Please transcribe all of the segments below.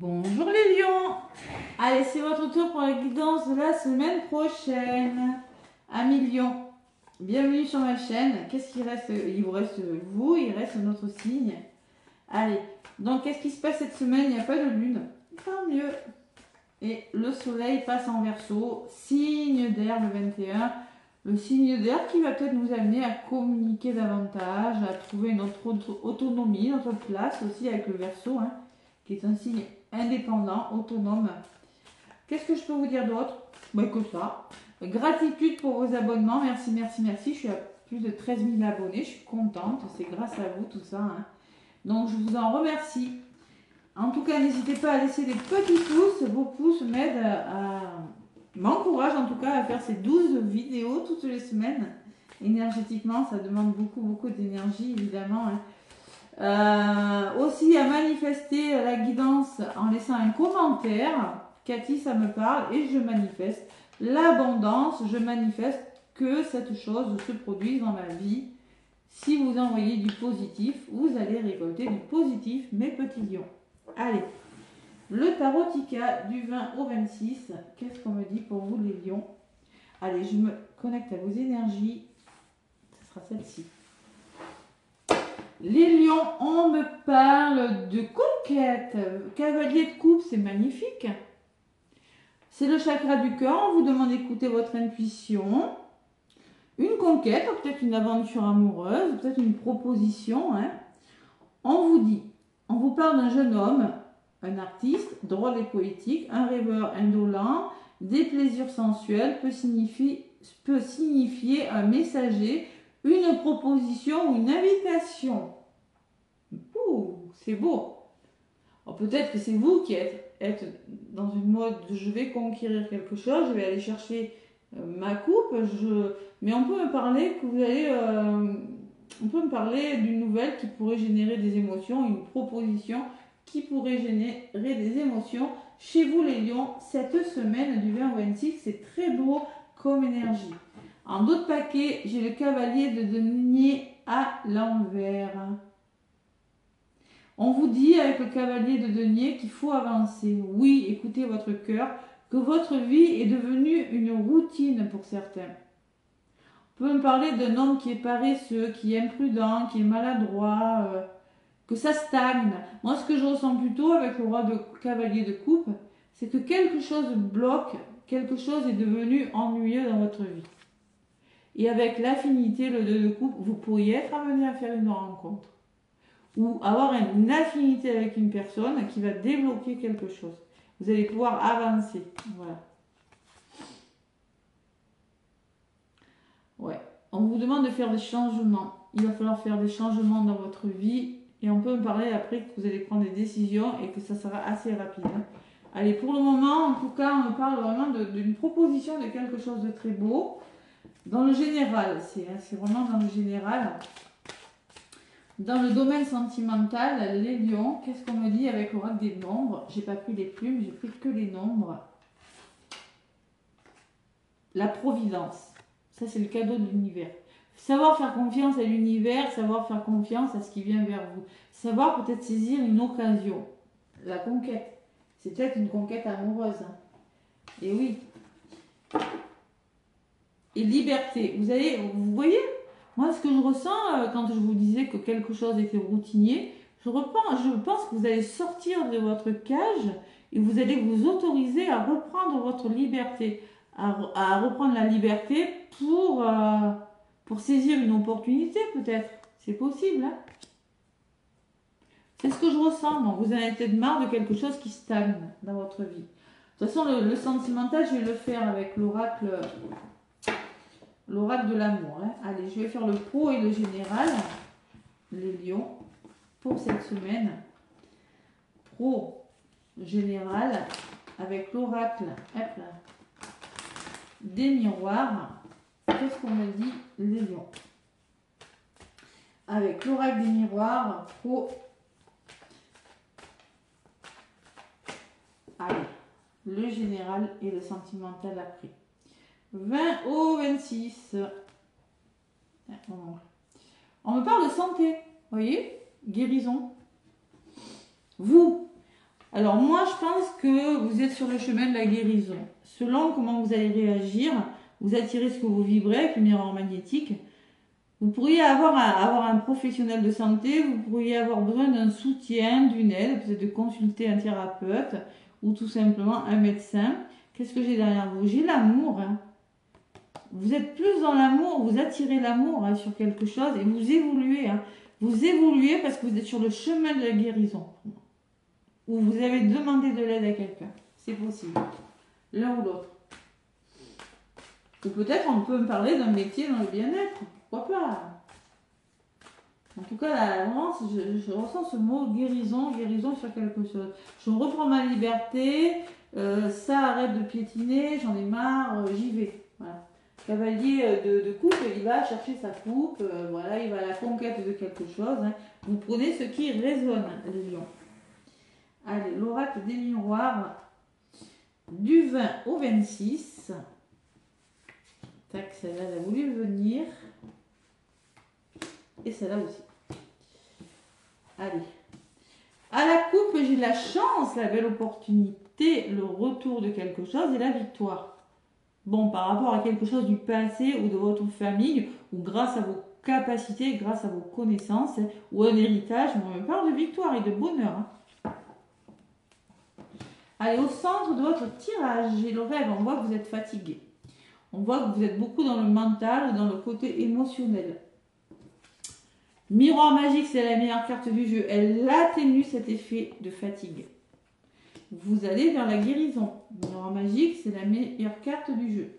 Bonjour les lions. Allez, c'est votre tour pour la guidance de la semaine prochaine. Amis lions, bienvenue sur ma chaîne. Qu'est-ce qu'il reste? Il vous reste vous, il reste notre signe. Allez, donc qu'est-ce qui se passe cette semaine? Il n'y a pas de lune, tant mieux. Et le soleil passe en Verseau, signe d'air le 21. Le signe d'air qui va peut-être nous amener à communiquer davantage, à trouver notre autonomie, notre place aussi avec le Verseau, qui est un signe indépendant, autonome. Qu'est-ce que je peux vous dire d'autre? Que ça. Gratitude pour vos abonnements. Merci, merci, merci. Je suis à plus de 13 000 abonnés. Je suis contente. C'est grâce à vous tout ça. Donc, je vous en remercie. En tout cas, n'hésitez pas à laisser des petits pouces. Vos pouces m'aident m'encouragent en tout cas à faire ces 12 vidéos toutes les semaines. Énergétiquement, ça demande beaucoup, beaucoup d'énergie, évidemment. Aussi à manifester la guidance en laissant un commentaire. Cathy, ça me parle et je manifeste l'abondance. Je manifeste que cette chose se produise dans ma vie. Si vous envoyez du positif, vous allez récolter du positif, mes petits lions. Allez, le tarot Tika du 20 au 26. Qu'est-ce qu'on me dit pour vous les lions? Allez, je me connecte à vos énergies. Ce sera celle-ci. Les lions, on me parle de conquête. Cavalier de coupe, c'est magnifique. C'est le chakra du cœur. On vous demande d'écouter votre intuition. Une conquête, peut-être une aventure amoureuse, peut-être une proposition. On vous dit, on vous parle d'un jeune homme, un artiste, drôle et poétique, un rêveur indolent, des plaisirs sensuels, peut signifier un messager, une proposition ou une invitation. Ouh, c'est beau. Peut-être que c'est vous qui êtes dans une mode de je vais conquérir quelque chose, je vais aller chercher ma coupe, mais on peut me parler que vous allez, on peut me parler d'une nouvelle qui pourrait générer des émotions, une proposition qui pourrait générer des émotions chez vous les lions cette semaine du 20 au 26. C'est très beau comme énergie. En d'autres paquets, j'ai le cavalier de denier à l'envers. On vous dit avec le cavalier de denier qu'il faut avancer. Oui, écoutez votre cœur, que votre vie est devenue une routine pour certains. On peut me parler d'un homme qui est paresseux, qui est imprudent, qui est maladroit, que ça stagne. Moi, ce que je ressens plutôt avec le roi de cavalier de coupe, c'est que quelque chose bloque, quelque chose est devenu ennuyeux dans votre vie. Et avec l'affinité, le 2 de coupe, vous pourriez être amené à faire une rencontre. Ou avoir une affinité avec une personne qui va débloquer quelque chose. Vous allez pouvoir avancer. Voilà. Ouais. On vous demande de faire des changements. Il va falloir faire des changements dans votre vie. Et on peut me parler après que vous allez prendre des décisions et que ça sera assez rapide. Allez, pour le moment, en tout cas, on me parle vraiment d'une proposition de quelque chose de très beau. Dans le général, c'est vraiment dans le général. Dans le domaine sentimental, les lions, qu'est-ce qu'on me dit avec l'oracle des nombres? J'ai pas pris les plumes, j'ai pris que les nombres. La providence, ça c'est le cadeau de l'univers. Savoir faire confiance à l'univers, savoir faire confiance à ce qui vient vers vous. Savoir peut-être saisir une occasion. La conquête, c'est peut-être une conquête amoureuse. Et oui. Et liberté, vous voyez? Moi, ce que je ressens quand je vous disais que quelque chose était routinier, je pense que vous allez sortir de votre cage et vous allez vous autoriser à reprendre votre liberté, à reprendre la liberté pour saisir une opportunité peut-être. C'est possible, C'est ce que je ressens. Donc, vous en avez peut-être marre de quelque chose qui stagne dans votre vie. De toute façon, le sentimental, je vais le faire avec l'oracle de l'amour. Allez, je vais faire le pro et le général, les lions, pour cette semaine. Pro, général, avec l'oracle des miroirs. Qu'est-ce qu'on me dit, les lions? Avec l'oracle des miroirs, pro. Allez, le général et le sentimental après. 20 au 26. On me parle de santé, vous voyez, guérison. Vous, Alors moi, je pense que vous êtes sur le chemin de la guérison. Selon comment vous allez réagir, vous attirez ce que vous vibrez avec le miroir magnétique. Vous pourriez avoir un professionnel de santé, vous pourriez avoir besoin d'un soutien, d'une aide, peut-être de consulter un thérapeute ou tout simplement un médecin. Qu'est-ce que j'ai derrière vous? J'ai l'amour. Hein. Vous êtes plus dans l'amour, vous attirez l'amour hein, sur quelque chose et vous évoluez. Hein. Vous évoluez parce que vous êtes sur le chemin de la guérison. Ou vous avez demandé de l'aide à quelqu'un. C'est possible. L'un ou l'autre. Ou peut-être on peut me parler d'un métier dans le bien-être. Pourquoi pas? En tout cas, là, je ressens ce mot guérison, guérison sur quelque chose. Je reprends ma liberté, ça arrête de piétiner, j'en ai marre, j'y vais. Voilà. Cavalier de coupe, il va chercher sa coupe, voilà, il va à la conquête de quelque chose. Hein. Vous prenez ce qui résonne, les lions. Allez, l'oracle des miroirs, du 20 au 26. Tac, celle-là, elle a voulu venir. Et celle-là aussi. Allez. À la coupe, j'ai la chance, la belle opportunité, le retour de quelque chose et la victoire. Bon, par rapport à quelque chose du passé ou de votre famille, ou grâce à vos capacités, grâce à vos connaissances, ou un héritage, on me parle de victoire et de bonheur. Hein. Allez, au centre de votre tirage, j'ai le rêve, on voit que vous êtes fatigué. On voit que vous êtes beaucoup dans le mental ou dans le côté émotionnel. Miroir magique, c'est la meilleure carte du jeu. Elle atténue cet effet de fatigue. Vous allez vers la guérison. Miroir magique, c'est la meilleure carte du jeu.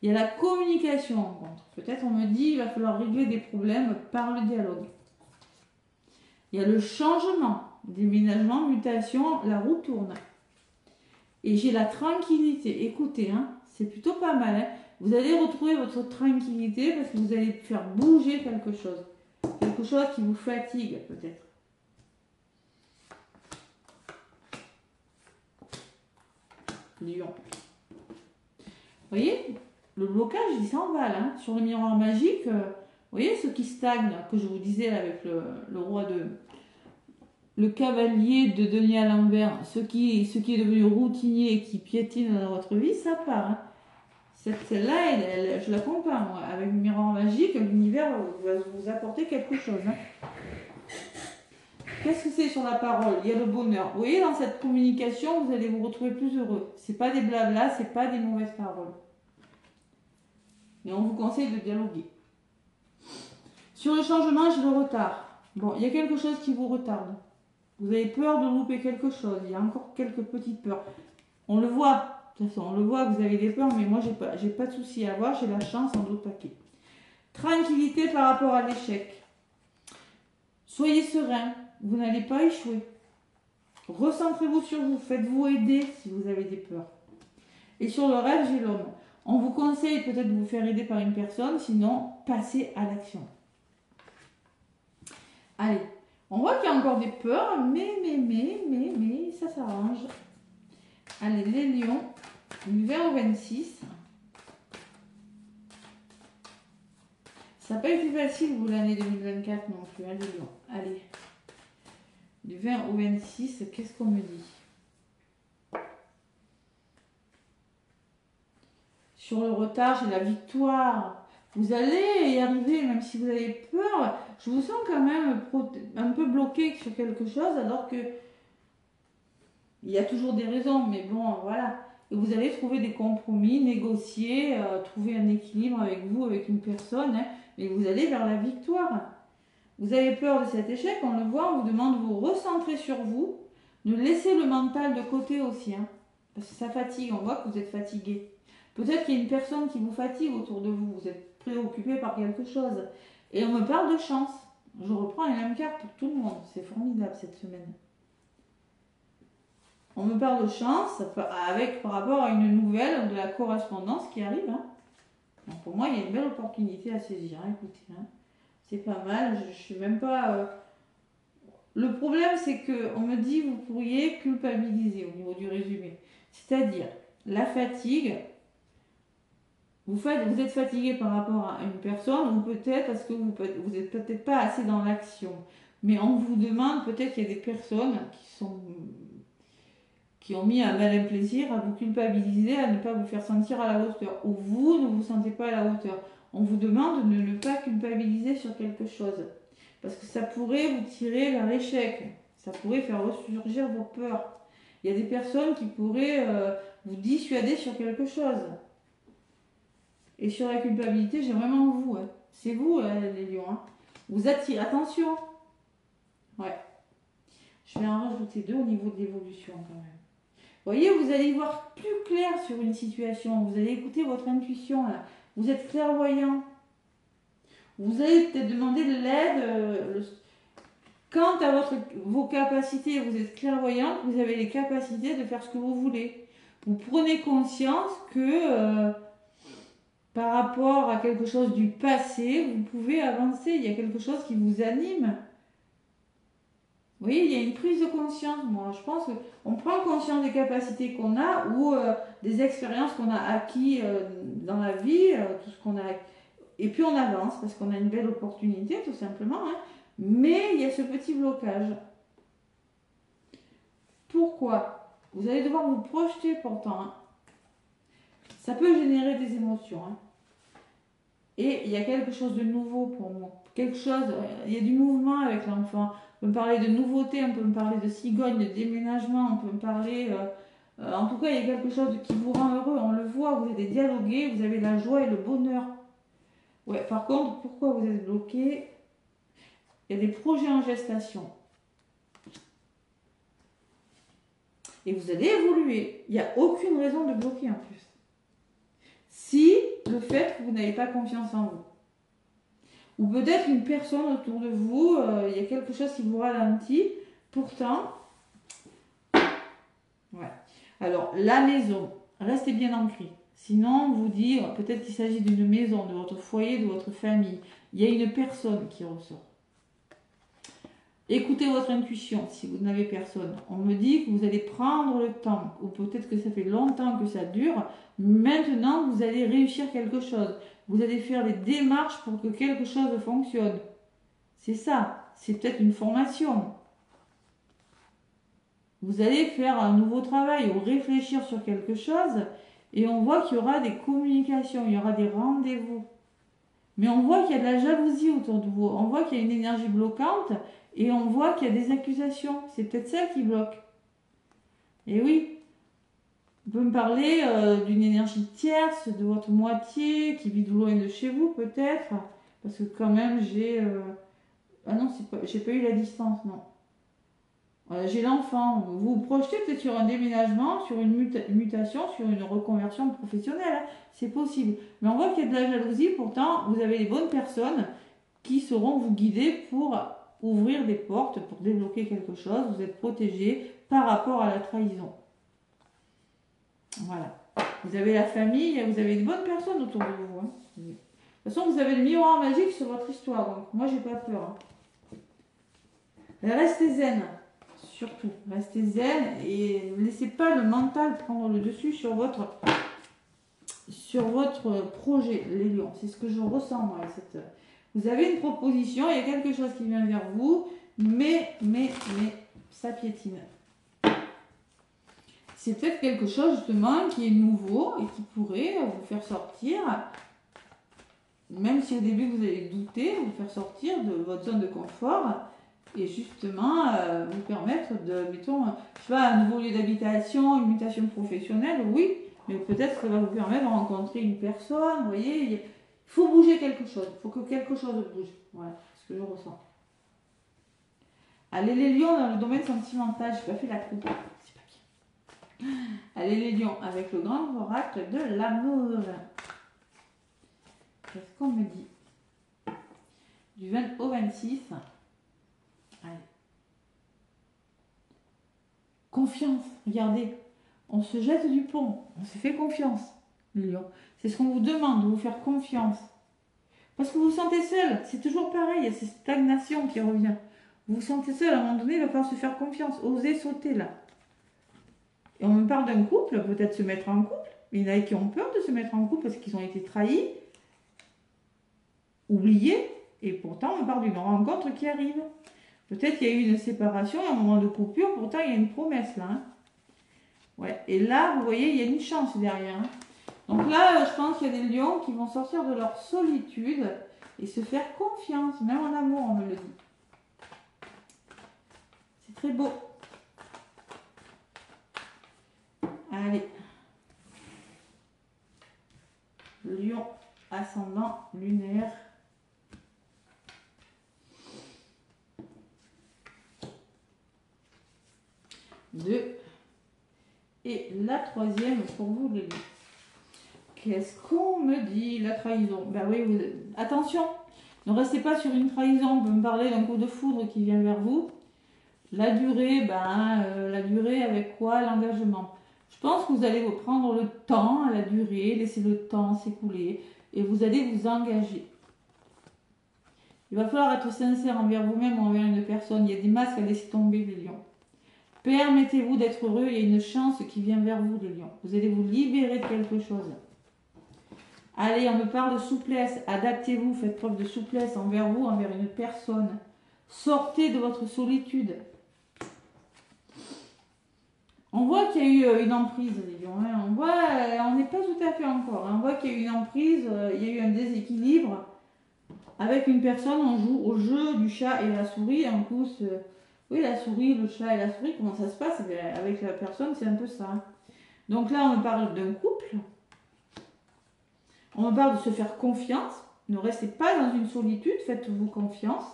Il y a la communication en contre. Peut-être on me dit il va falloir régler des problèmes par le dialogue. Il y a le changement, déménagement, mutation, la roue tourne. Et j'ai la tranquillité. Écoutez, hein, c'est plutôt pas mal. Hein. Vous allez retrouver votre tranquillité parce que vous allez faire bouger quelque chose. Quelque chose qui vous fatigue peut-être. Lion. Vous voyez, le blocage, il s'en va là. Sur le miroir magique, vous voyez ce qui stagne, que je vous disais là, avec le roi de... Le cavalier de denier à l'envers, ce qui est devenu routinier et qui piétine dans votre vie, ça part. Hein. Celle-là, je la comprends. Moi. Avec le miroir magique, l'univers va vous apporter quelque chose. Hein. Qu'est-ce que c'est sur la parole? Il y a le bonheur. Vous voyez, dans cette communication, vous allez vous retrouver plus heureux. C'est pas des blablas, c'est pas des mauvaises paroles. Et on vous conseille de dialoguer. Sur le changement, j'ai le retard. Bon, il y a quelque chose qui vous retarde. Vous avez peur de louper quelque chose. Il y a encore quelques petites peurs. On le voit. De toute façon, on le voit que vous avez des peurs, mais moi, j'ai pas de souci à avoir. J'ai la chance en d'autres paquets. Tranquillité par rapport à l'échec. Soyez serein. Vous n'allez pas échouer. Recentrez-vous sur vous. Faites-vous aider si vous avez des peurs. Et sur le rêve, j'ai l'homme. On vous conseille peut-être de vous faire aider par une personne. Sinon, passez à l'action. Allez. On voit qu'il y a encore des peurs, mais ça s'arrange. Allez, les lions, du 20 au 26. Ça n'a pas été facile, vous, l'année 2024 non plus, hein, les lions. Allez, du 20 au 26, qu'est-ce qu'on me dit? Sur le retard, j'ai la victoire. Vous allez y arriver, même si vous avez peur. Je vous sens quand même un peu bloqué sur quelque chose, alors que il y a toujours des raisons, mais bon, voilà. Et vous allez trouver des compromis, négocier, trouver un équilibre avec vous, avec une personne, hein, mais vous allez vers la victoire. Vous avez peur de cet échec, on le voit, on vous demande de vous recentrer sur vous, de laisser le mental de côté aussi, hein, parce que ça fatigue, on voit que vous êtes fatigué. Peut-être qu'il y a une personne qui vous fatigue autour de vous, vous êtes préoccupé par quelque chose. Et on me parle de chance. Je reprends les mêmes cartes pour tout le monde. C'est formidable cette semaine. On me parle de chance avec par rapport à une nouvelle de la correspondance qui arrive. Hein. Donc pour moi, il y a une belle opportunité à saisir. Hein. Écoutez, hein. C'est pas mal. Je suis même pas... Le problème, c'est qu'on me dit que vous pourriez culpabiliser au niveau du résumé. C'est-à-dire, la fatigue... Vous êtes fatigué par rapport à une personne ou peut-être parce que vous n'êtes peut-être pas assez dans l'action. Mais on vous demande, peut-être qu'il y a des personnes qui sont qui ont mis un malin plaisir à vous culpabiliser, à ne pas vous faire sentir à la hauteur. Ou vous ne vous sentez pas à la hauteur. On vous demande de ne pas culpabiliser sur quelque chose. Parce que ça pourrait vous tirer vers l'échec. Ça pourrait faire ressurgir vos peurs. Il y a des personnes qui pourraient vous dissuader sur quelque chose. Et sur la culpabilité, j'ai vraiment vous. Hein. C'est vous, les lions. Hein. Vous attirez. Attention. Ouais. Je vais en rajouter 2 au niveau de l'évolution quand même. Vous voyez, vous allez y voir plus clair sur une situation. Vous allez écouter votre intuition. Là. Vous êtes clairvoyant. Vous allez peut-être demander de l'aide. Quant à vos capacités, vous êtes clairvoyant, vous avez les capacités de faire ce que vous voulez. Vous prenez conscience que par rapport à quelque chose du passé, vous pouvez avancer. Il y a quelque chose qui vous anime. Vous voyez, il y a une prise de conscience. Moi, je pense qu'on prend conscience des capacités qu'on a ou des expériences qu'on a acquises dans la vie, tout ce qu'on a. Et puis on avance parce qu'on a une belle opportunité, tout simplement. Hein. Mais il y a ce petit blocage. Pourquoi? Vous allez devoir vous projeter pourtant. Hein. Ça peut générer des émotions. Hein. Et il y a quelque chose de nouveau pour moi. Quelque chose, il y a du mouvement avec l'enfant. On peut me parler de nouveautés, on peut me parler de cigogne, de déménagement, on peut me parler... en tout cas, il y a quelque chose qui vous rend heureux. On le voit, vous avez dialogué, vous avez la joie et le bonheur. Ouais, par contre, pourquoi vous êtes bloqué? Il y a des projets en gestation. Et vous allez évoluer. Il n'y a aucune raison de bloquer en plus. Si le fait que vous n'avez pas confiance en vous. Ou peut-être une personne autour de vous, il y a quelque chose qui vous ralentit. Pourtant, ouais. Alors, la maison, restez bien ancré. Sinon, vous dire, peut-être qu'il s'agit d'une maison, de votre foyer, de votre famille. Il y a une personne qui ressort. Écoutez votre intuition si vous n'avez personne. On me dit que vous allez prendre le temps, ou peut-être que ça fait longtemps que ça dure. Maintenant, vous allez réussir quelque chose. Vous allez faire les démarches pour que quelque chose fonctionne. C'est ça. C'est peut-être une formation. Vous allez faire un nouveau travail ou réfléchir sur quelque chose et on voit qu'il y aura des communications, il y aura des rendez-vous. Mais on voit qu'il y a de la jalousie autour de vous. On voit qu'il y a une énergie bloquante et on voit qu'il y a des accusations. C'est peut-être ça qui bloque. Et oui. On peut me parler d'une énergie tierce, de votre moitié, qui vit loin de chez vous, peut-être. Parce que quand même, j'ai... Ah non, j'ai pas eu la distance, non. J'ai l'enfant. Vous vous projetez peut-être sur un déménagement, sur une mutation, sur une reconversion professionnelle. Hein. C'est possible. Mais on voit qu'il y a de la jalousie. Pourtant, vous avez les bonnes personnes qui sauront vous guider pour ouvrir des portes, pour débloquer quelque chose. Vous êtes protégé par rapport à la trahison. Voilà. Vous avez la famille, vous avez de bonnes personnes autour de vous. Hein. De toute façon, vous avez le miroir magique sur votre histoire. Donc, moi, j'ai pas peur. Hein. Restez zen. Surtout, restez zen et ne laissez pas le mental prendre le dessus sur votre projet, les lions. C'est ce que je ressens, moi. Vous avez une proposition, il y a quelque chose qui vient vers vous, mais ça piétine. C'est peut-être quelque chose, justement, qui est nouveau et qui pourrait vous faire sortir, même si au début vous allez douter, vous faire sortir de votre zone de confort. Et justement, vous permettre de, mettons, je sais pas, un nouveau lieu d'habitation, une mutation professionnelle, oui, mais peut-être que ça va vous permettre de rencontrer une personne, vous voyez, il faut bouger quelque chose, il faut que quelque chose bouge, voilà, c'est ce que je ressens. Allez les lions dans le domaine sentimental, je n'ai pas fait la coupe, c'est pas bien. Allez les lions avec le grand oracle de l'amour. Qu'est-ce qu'on me dit? Du 20 au 26. Allez. Confiance, regardez, on se jette du pont, on se fait confiance, les lions. C'est ce qu'on vous demande, de vous faire confiance. Parce que vous vous sentez seul, c'est toujours pareil, il y a cette stagnation qui revient. Vous vous sentez seul, à un moment donné, il va falloir se faire confiance, oser sauter là. Et on me parle d'un couple, peut-être se mettre en couple, mais il y en a qui ont peur de se mettre en couple parce qu'ils ont été trahis, oubliés, et pourtant on me parle d'une rencontre qui arrive. Peut-être qu'il y a eu une séparation, un moment de coupure, pourtant il y a une promesse là. Hein. Ouais. Et là, vous voyez, il y a une chance derrière. Hein. Donc là, je pense qu'il y a des lions qui vont sortir de leur solitude et se faire confiance. Même en amour, on me le dit. C'est très beau. Allez. Lion, ascendant, lunaire. Deux. Et la troisième pour vous les lions. Qu'est-ce qu'on me dit? La trahison. Ben oui, attention, ne restez pas sur une trahison. On peut me parler d'un coup de foudre qui vient vers vous. La durée, la durée avec quoi? L'engagement. Je pense que vous allez vous prendre le temps à la durée, laisser le temps s'écouler et vous allez vous engager. Il va falloir être sincère envers vous-même ou envers une personne. Il y a des masques à laisser tomber, les lions. Permettez-vous d'être heureux, il y a une chance qui vient vers vous, les lions. Vous allez vous libérer de quelque chose. Allez, on me parle de souplesse. Adaptez-vous, faites preuve de souplesse envers vous, envers une personne. Sortez de votre solitude. On voit qu'il y a eu une emprise, les lions. Hein. On n'est pas tout à fait encore. Hein. On voit qu'il y a eu une emprise, il y a eu un déséquilibre. Avec une personne, on joue au jeu du chat et la souris. En plus, oui, la souris, le chat et la souris, comment ça se passe? Avec la personne, c'est un peu ça. Donc là, on me parle d'un couple. On me parle de se faire confiance. Ne restez pas dans une solitude, faites-vous confiance.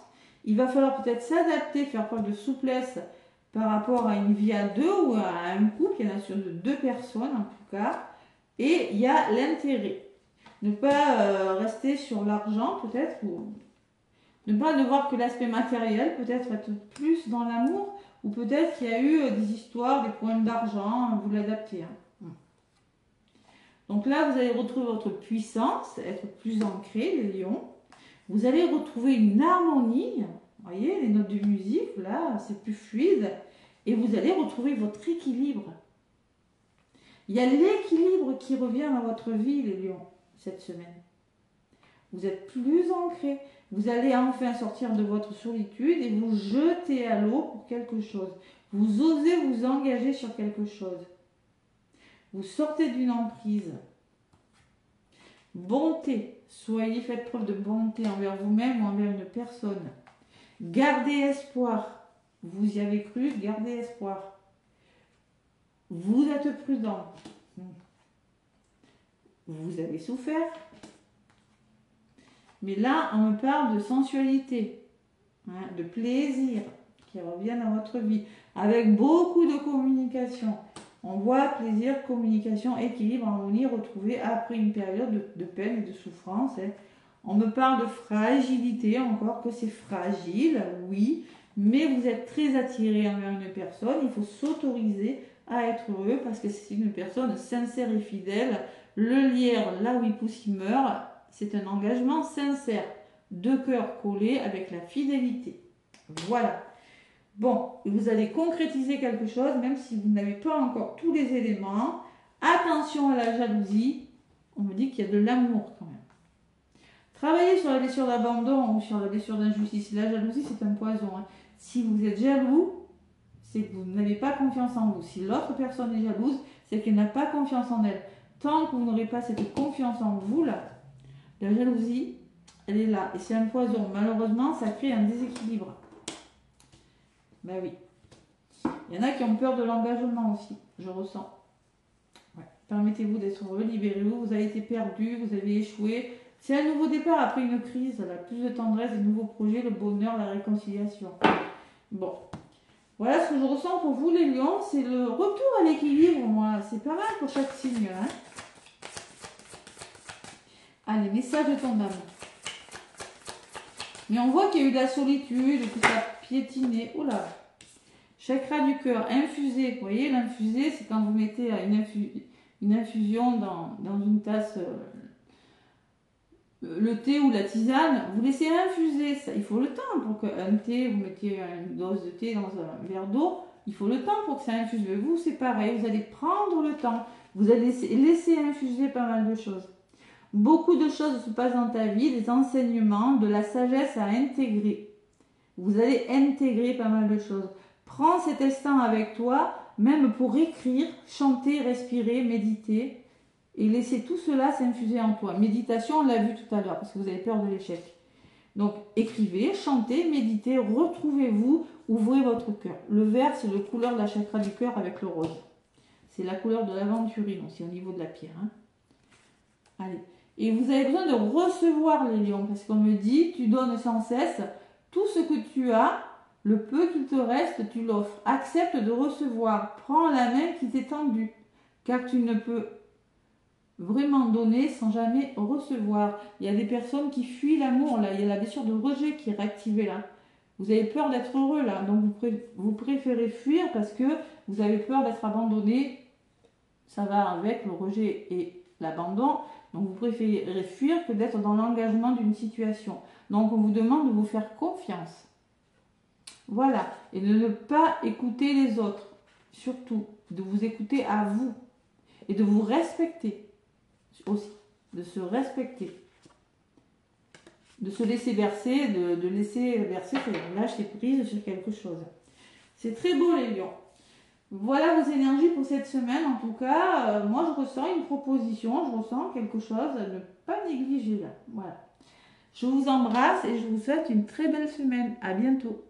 Il va falloir peut-être s'adapter, faire preuve de souplesse par rapport à une vie à deux ou à un couple. Il y en a sur deux personnes en tout cas. Et il y a l'intérêt. Ne pas rester sur l'argent peut-être, ou ne pas ne voir que l'aspect matériel, peut-être être plus dans l'amour, ou peut-être qu'il y a eu des histoires, des problèmes d'argent, vous l'adaptez. Hein. Donc là, vous allez retrouver votre puissance, être plus ancré, les lions. Vous allez retrouver une harmonie, vous voyez, les notes de musique, là, c'est plus fluide. Et vous allez retrouver votre équilibre. Il y a l'équilibre qui revient dans votre vie, les lions, cette semaine. Vous êtes plus ancré. Vous allez enfin sortir de votre solitude et vous jeter à l'eau pour quelque chose. Vous osez vous engager sur quelque chose. Vous sortez d'une emprise. Bonté. Faites preuve de bonté envers vous-même ou envers une personne. Gardez espoir. Vous y avez cru, gardez espoir. Vous êtes prudent. Vous avez souffert. Mais là, on me parle de sensualité, hein, de plaisir qui revient dans votre vie, avec beaucoup de communication. On voit plaisir, communication, équilibre, harmonie retrouvée après une période de peine et de souffrance. Hein. On me parle de fragilité, encore que c'est fragile, oui, mais vous êtes très attiré envers une personne. Il faut s'autoriser à être heureux parce que c'est une personne sincère et fidèle. Le lierre, là où il pousse, il meurt. C'est un engagement sincère, deux cœurs collés avec la fidélité. Voilà. Bon, vous allez concrétiser quelque chose, même si vous n'avez pas encore tous les éléments. Attention à la jalousie. On me dit qu'il y a de l'amour quand même. Travaillez sur la blessure d'abandon ou sur la blessure d'injustice. La jalousie, c'est un poison. Hein. Si vous êtes jaloux, c'est que vous n'avez pas confiance en vous. Si l'autre personne est jalouse, c'est qu'elle n'a pas confiance en elle. Tant que vous n'aurez pas cette confiance en vous, là, la jalousie, elle est là. Et c'est un poison. Malheureusement, ça crée un déséquilibre. Ben oui. Il y en a qui ont peur de l'engagement aussi, je ressens. Ouais. Permettez-vous d'être heureux, libérez-vous. Vous avez été perdu, vous avez échoué. C'est un nouveau départ après une crise. Là. Plus de tendresse, de nouveaux projets, le bonheur, la réconciliation. Bon. Voilà ce que je ressens pour vous les lions. C'est le retour à l'équilibre, moi. C'est pas mal pour chaque signe. Hein. Allez, message de ton âme. Mais on voit qu'il y a eu de la solitude, que ça a piétiné. Oh là. Chakra du cœur, infusé. Vous voyez, l'infusé, c'est quand vous mettez une infusion dans une tasse, le thé ou la tisane. Vous laissez infuser. Ça, il faut le temps pour qu'un thé, vous mettiez une dose de thé dans un verre d'eau. Il faut le temps pour que ça infuse. Mais vous, c'est pareil. Vous allez prendre le temps. Vous allez laisser infuser pas mal de choses. Beaucoup de choses se passent dans ta vie, des enseignements, de la sagesse à intégrer. Vous allez intégrer pas mal de choses. Prends cet instant avec toi, même pour écrire, chanter, respirer, méditer et laisser tout cela s'infuser en toi. Méditation, on l'a vu tout à l'heure parce que vous avez peur de l'échec. Donc écrivez, chantez, méditez, retrouvez-vous, ouvrez votre cœur. Le vert, c'est la couleur de la chakra du cœur avec le rose. C'est la couleur de l'aventurine aussi au niveau de la pierre. Hein. Allez. Et vous avez besoin de recevoir les lions parce qu'on me dit, tu donnes sans cesse tout ce que tu as, le peu qu'il te reste, tu l'offres. Accepte de recevoir. Prends la main qui t'est tendue car tu ne peux vraiment donner sans jamais recevoir. Il y a des personnes qui fuient l'amour là, il y a la blessure de rejet qui est réactivée là. Vous avez peur d'être heureux là, donc vous préférez fuir parce que vous avez peur d'être abandonné. Ça va avec le rejet et l'abandon. Donc vous préférez fuir que d'être dans l'engagement d'une situation. Donc on vous demande de vous faire confiance. Voilà. Et de ne pas écouter les autres. Surtout, de vous écouter à vous. Et de vous respecter. Aussi. De se respecter. De se laisser bercer, de laisser bercer, lâcher prise sur quelque chose. C'est très beau les lions. Voilà vos énergies pour cette semaine. En tout cas, moi je ressens une proposition, je ressens quelque chose à ne pas négliger là. Voilà. Je vous embrasse et je vous souhaite une très belle semaine. À bientôt.